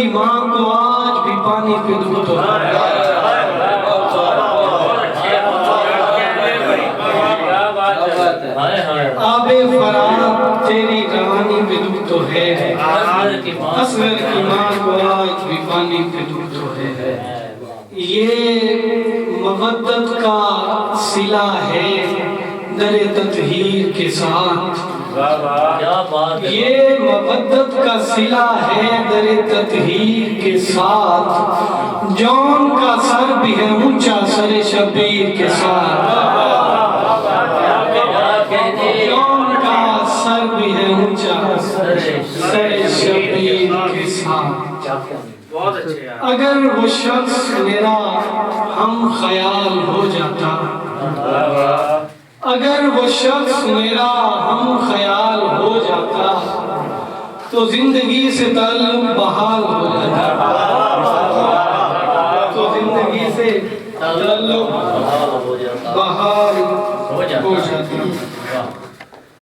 کی ماں کو آج بھی پانی پہ دودھ ہو رہا ہے۔ آب فرات تیری روانی پہ دودھ تو ہے، اصغر کی ماں کو آج بھی پانی پہ دودھ تو ہے۔ یہ مودت کا صلہ ہے در تطہیر کے ساتھ، یہ مودت کا صلہ ہے در تطہیر کے ساتھ، جون کا سر بھی ہے اونچا سر شبیر کے ساتھ، جون کا سر بھی ہے اونچا سر شبیر کے ساتھ۔ اگر وہ شخص میرا ہم خیال ہو جاتا، اگر وہ شخص میرا ہم خیال ہو جاتا تو زندگی سے تعلق بحال ہو جاتا، تو زندگی سے تعلق بحال ہو جاتا۔